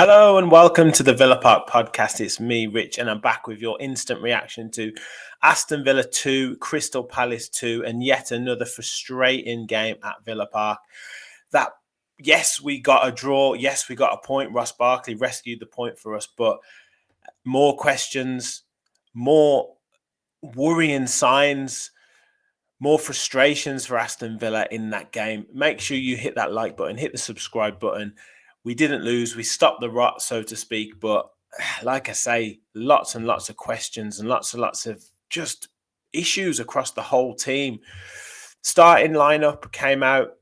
Hello and welcome to the Villa Park podcast. It's me, Rich, and I'm back with your instant reaction to Aston Villa 2, Crystal Palace 2, and yet another frustrating game at Villa Park. That, yes, we got a draw. Yes, we got a point. Ross Barkley rescued the point for us, but more questions, more worrying signs, more frustrations for Aston Villa in that game. Make sure you hit that like button, hit the subscribe button. We didn't lose. We stopped the rot, so to speak. But like I say, lots and lots of questions and lots of just issues across the whole team. Starting lineup came out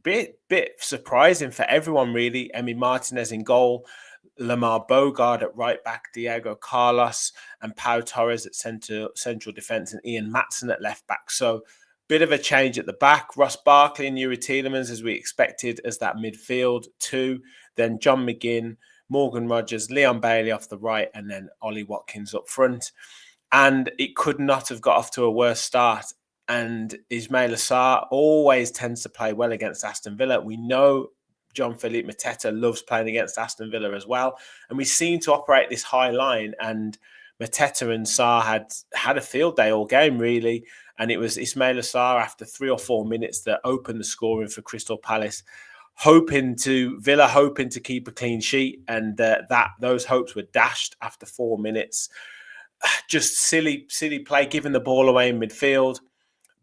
bit surprising for everyone, really. Emi Martinez in goal, Lamar Bogard at right back, Diego Carlos and Pau Torres at central defence, and Ian Matson at left back. So bit of a change at the back. Ross Barkley and Yuri Tielemans, as we expected, as that midfield two. Then John McGinn, Morgan Rogers, Leon Bailey off the right, and then Ollie Watkins up front. And it could not have got off to a worse start. And Ismaila Sarr always tends to play well against Aston Villa. We know Jean-Philippe Mateta loves playing against Aston Villa as well. And we seem to operate this high line. And Mateta and Sarr had a field day all game, really. And it was Ismaila Sarr after 3 or 4 minutes that opened the scoring for Crystal Palace, hoping to keep a clean sheet. And those hopes were dashed after 4 minutes. Just silly play, giving the ball away in midfield.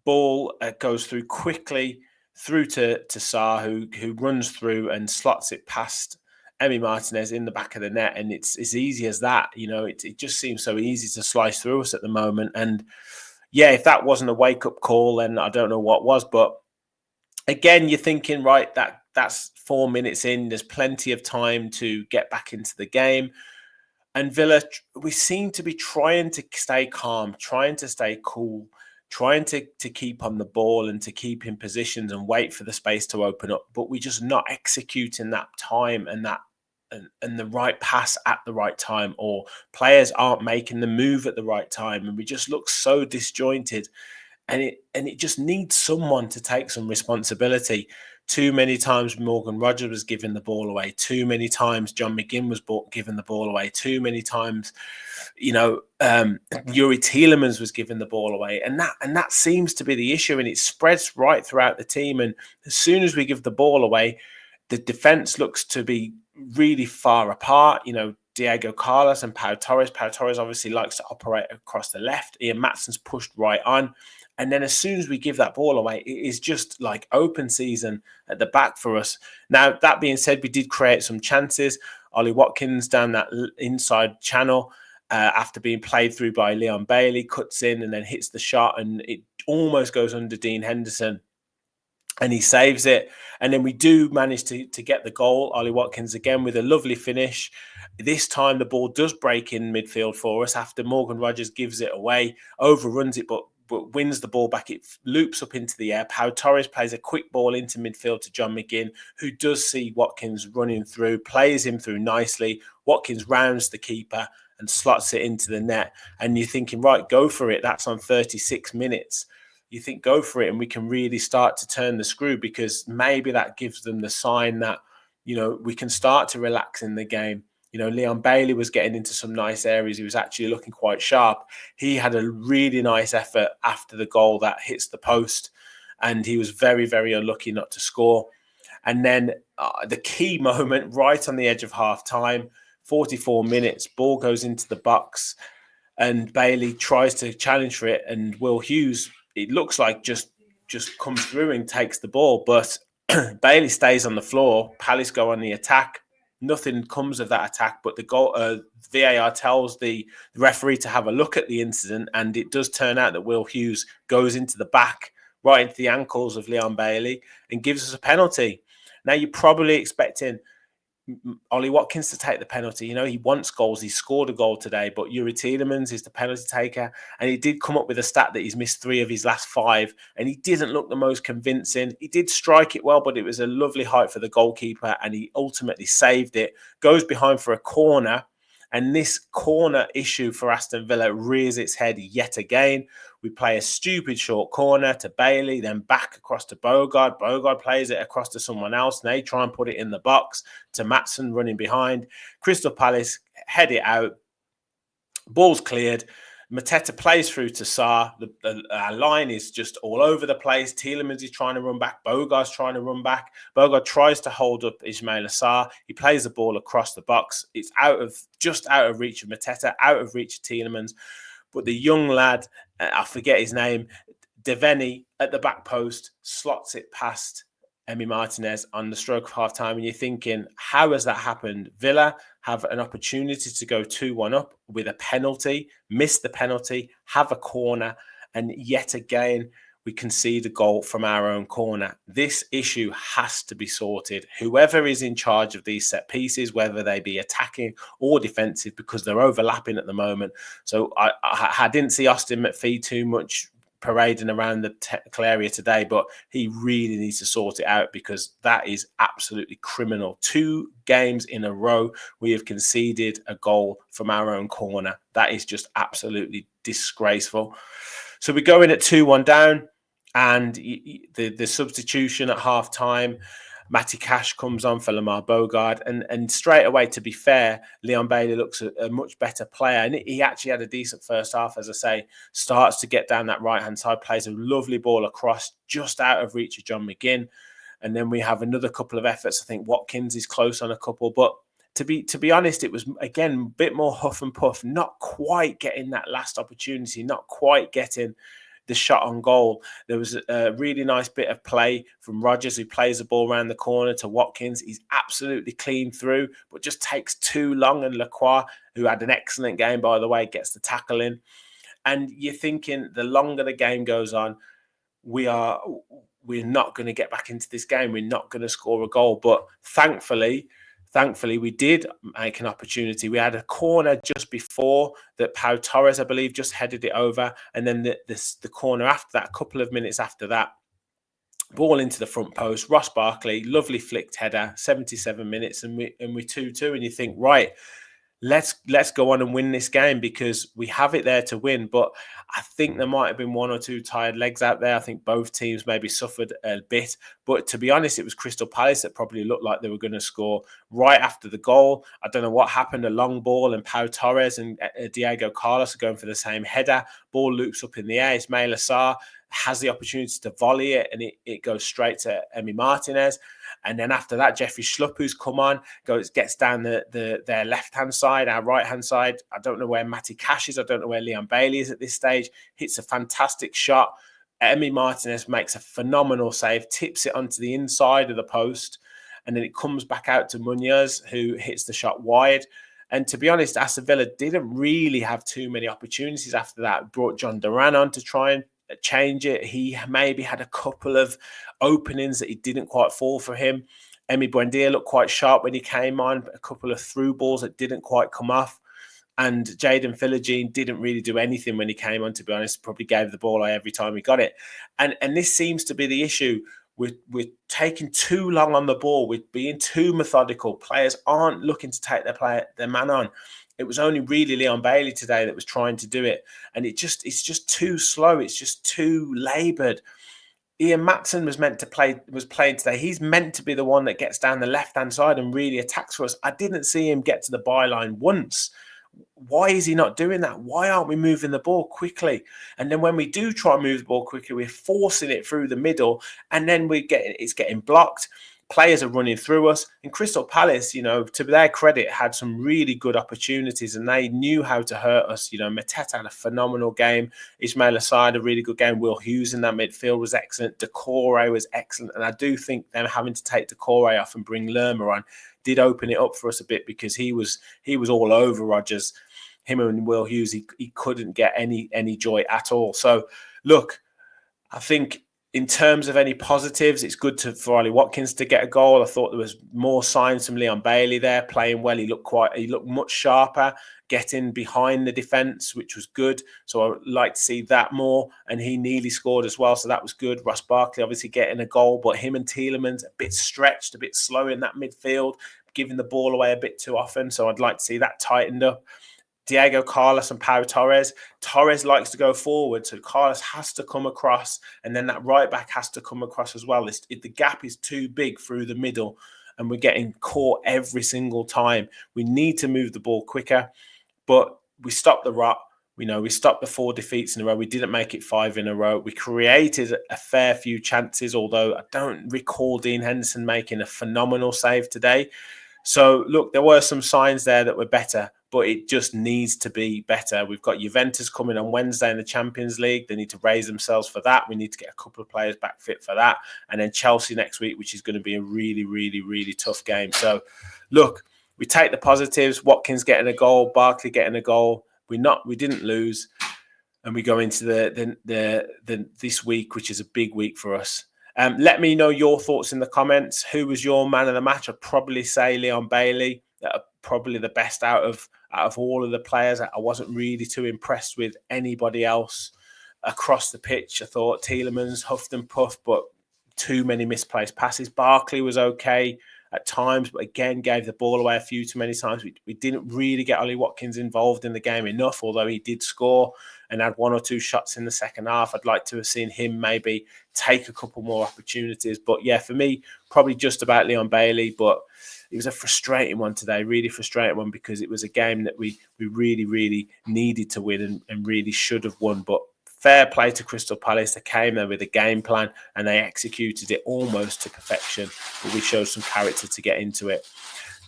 Ball goes through quickly through to Sarr, who runs through and slots it past Emi Martinez in the back of the net. And it's as easy as that. You know, it just seems so easy to slice through us at the moment. And yeah, if that wasn't a wake-up call, then I don't know what was. But again, you're thinking, right, that's 4 minutes in. There's plenty of time to get back into the game. And Villa, we seem to be trying to stay calm, trying to stay cool, trying to keep on the ball and to keep in positions and wait for the space to open up. But we're just not executing that time and the right pass at the right time, or players aren't making the move at the right time. And we just look so disjointed. And it just needs someone to take some responsibility. Too many times Morgan Rogers was giving the ball away. Too many times John McGinn was giving the ball away. Too many times, Yuri Tielemans was giving the ball away. And that seems to be the issue. And it spreads right throughout the team. And as soon as we give the ball away, the defense looks to be really far apart. Diego Carlos and Pau Torres. Pau Torres obviously likes to operate across the left. Ian Matson's pushed right on. And then as soon as we give that ball away, it is just like open season at the back for us. Now, that being said, we did create some chances. Ollie Watkins down that inside channel after being played through by Leon Bailey, cuts in and then hits the shot, and it almost goes under Dean Henderson. And he saves it. And then we do manage to get the goal. Ollie Watkins again with a lovely finish. This time the ball does break in midfield for us after Morgan Rogers gives it away, overruns it, but wins the ball back. It loops up into the air. Pau Torres plays a quick ball into midfield to John McGinn, who does see Watkins running through, plays him through nicely. Watkins rounds the keeper and slots it into the net. And you're thinking, right, go for it. That's on 36 minutes. You think, go for it, and we can really start to turn the screw, because maybe that gives them the sign that, we can start to relax in the game. Leon Bailey was getting into some nice areas. He was actually looking quite sharp. He had a really nice effort after the goal that hits the post, and he was very, very unlucky not to score. And then the key moment right on the edge of half-time, 44 minutes, ball goes into the box, and Bailey tries to challenge for it, and Will Hughes, it looks like just comes through and takes the ball, but Bailey stays on the floor. Palace go on the attack. Nothing comes of that attack, but the goal VAR tells the referee to have a look at the incident, and it does turn out that Will Hughes goes into the back, right into the ankles of Leon Bailey, and gives us a penalty. Now, you're probably expecting Ollie Watkins to take the penalty. You know, he wants goals. He scored a goal today, but Yuri Tielemans is the penalty taker. And he did come up with a stat that he's missed 3 of his last 5. And he didn't look the most convincing. He did strike it well, but it was a lovely height for the goalkeeper. And he ultimately saved it. Goes behind for a corner. And this corner issue for Aston Villa rears its head yet again. We play a stupid short corner to Bailey, then back across to Bogard. Bogard plays it across to someone else, and they try and put it in the box to Maatsen running behind. Crystal Palace head it out. Ball's cleared. Mateta plays through to Sarr. Our line is just all over the place. Tielemans is trying to run back. Bogard's trying to run back. Bogard tries to hold up Ismaila Sarr. He plays the ball across the box. It's just out of reach of Mateta, out of reach of Tielemans. But the young lad, I forget his name, Deveni at the back post, slots it past Emi Martinez on the stroke of half time. And you're thinking, how has that happened? Villa have an opportunity to go 2-1 up with a penalty, miss the penalty, have a corner, and yet again, we concede a goal from our own corner. This issue has to be sorted. Whoever is in charge of these set pieces, whether they be attacking or defensive, because they're overlapping at the moment. So I didn't see Austin McPhee too much parading around the technical area today, but he really needs to sort it out, because that is absolutely criminal. 2 games in a row we have conceded a goal from our own corner. That is just absolutely disgraceful. So we go in at 2-1 down, and the substitution at half time, Matty Cash comes on for Lamar Bogard, and straight away, to be fair, Leon Bailey looks a much better player, and he actually had a decent first half, as I say. Starts to get down that right-hand side, plays a lovely ball across, just out of reach of John McGinn, and then we have another couple of efforts. I think Watkins is close on a couple, but to be honest, it was, again, a bit more huff and puff, not quite getting that last opportunity, not quite getting the shot on goal. There was a really nice bit of play from Rodgers, who plays the ball around the corner to Watkins. He's absolutely clean through, but just takes too long. And Lacroix, who had an excellent game, by the way, gets the tackle in. And you're thinking, the longer the game goes on, we're not going to get back into this game. We're not going to score a goal. But thankfully, we did make an opportunity. We had a corner just before that. Pau Torres, I believe, just headed it over. And then the corner after that, a couple of minutes after that, ball into the front post. Ross Barkley, lovely flicked header, 77 minutes, and we're 2-2. And you think, right, let's go on and win this game, because we have it there to win. But I think there might have been 1 or 2 tired legs out there. I think both teams maybe suffered a bit. But to be honest, it was Crystal Palace that probably looked like they were going to score right after the goal. I don't know what happened. A long ball, and Pau Torres and Diego Carlos are going for the same header. Ball loops up in the air. Ismaila Sarr has the opportunity to volley it, and it goes straight to Emi Martinez. And then after that, Jeffrey Schlupp, who's come on, gets down their left-hand side, our right-hand side. I don't know where Matty Cash is. I don't know where Leon Bailey is at this stage. Hits a fantastic shot. Emi Martinez makes a phenomenal save, tips it onto the inside of the post, and then it comes back out to Munoz, who hits the shot wide. And to be honest, Aston Villa didn't really have too many opportunities after that. Brought John Duran on to try and change it. He maybe had a couple of openings that he didn't quite fall for him. Emi Buendia looked quite sharp when he came on, but a couple of through balls that didn't quite come off. And Jaden Philogene didn't really do anything when he came on, to be honest. Probably gave the ball away every time he got it. And this seems to be the issue. We're taking too long on the ball. We're being too methodical. Players aren't looking to take their man on. It was only really Leon Bailey today that was trying to do it. And it's just too slow. It's just too laboured. Ian Maatsen was playing today. He's meant to be the one that gets down the left-hand side and really attacks for us. I didn't see him get to the byline once. Why is he not doing that? Why aren't we moving the ball quickly? And then when we do try and move the ball quickly, we're forcing it through the middle, and then it's getting blocked. Players are running through us. And Crystal Palace, to their credit, had some really good opportunities, and they knew how to hurt us. Mateta had a phenomenal game. Ismaila Sarr had a really good game. Will Hughes in that midfield was excellent. Decore was excellent. And I do think them having to take Decore off and bring Lerma on did open it up for us a bit because he was all over Rodgers. Him and Will Hughes, he couldn't get any joy at all. So look, I think in terms of any positives, it's good for Ollie Watkins to get a goal. I thought there was more signs from Leon Bailey there, playing well. He looked much sharper, getting behind the defence, which was good. So I would like to see that more. And he nearly scored as well, so that was good. Ross Barkley obviously getting a goal, but him and Tielemans a bit stretched, a bit slow in that midfield, giving the ball away a bit too often. So I'd like to see that tightened up. Diego Carlos and Pau Torres. Torres likes to go forward, so Carlos has to come across, and then that right back has to come across as well. The gap is too big through the middle, and we're getting caught every single time. We need to move the ball quicker, but we stopped the rot. We stopped the 4 defeats in a row. We didn't make it 5 in a row. We created a fair few chances, although I don't recall Dean Henderson making a phenomenal save today. So, look, there were some signs there that were better, but it just needs to be better. We've got Juventus coming on Wednesday in the Champions League. They need to raise themselves for that. We need to get a couple of players back fit for that. And then Chelsea next week, which is going to be a really, really, really tough game. So, look, we take the positives. Watkins getting a goal, Barkley getting a goal. We didn't lose. And we go into this week, which is a big week for us. Let me know your thoughts in the comments. Who was your man of the match? I'd probably say Leon Bailey. Probably the best out of all of the players. I wasn't really too impressed with anybody else across the pitch. I thought Tielemans huffed and puffed, but too many misplaced passes. Barkley was okay at times, but again, gave the ball away a few too many times. We didn't really get Ollie Watkins involved in the game enough, although he did score and had 1 or 2 shots in the second half. I'd like to have seen him maybe take a couple more opportunities. But yeah, for me, probably just about Leon Bailey, but it was a frustrating one today, really frustrating one, because it was a game that we really, really needed to win and really should have won. But fair play to Crystal Palace. They came there with a game plan and they executed it almost to perfection. But we showed some character to get into it.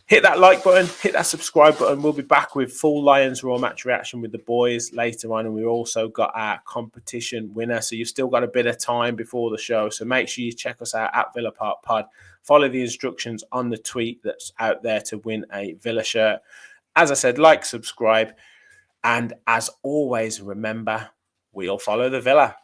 Hit that like button, hit that subscribe button. We'll be back with full Lions Raw match reaction with the boys later on. And we've also got our competition winner. So you've still got a bit of time before the show. So make sure you check us out at Villa Park Pod. Follow the instructions on the tweet that's out there to win a Villa shirt. As I said, like, subscribe. And as always, remember, we'll follow the Villa.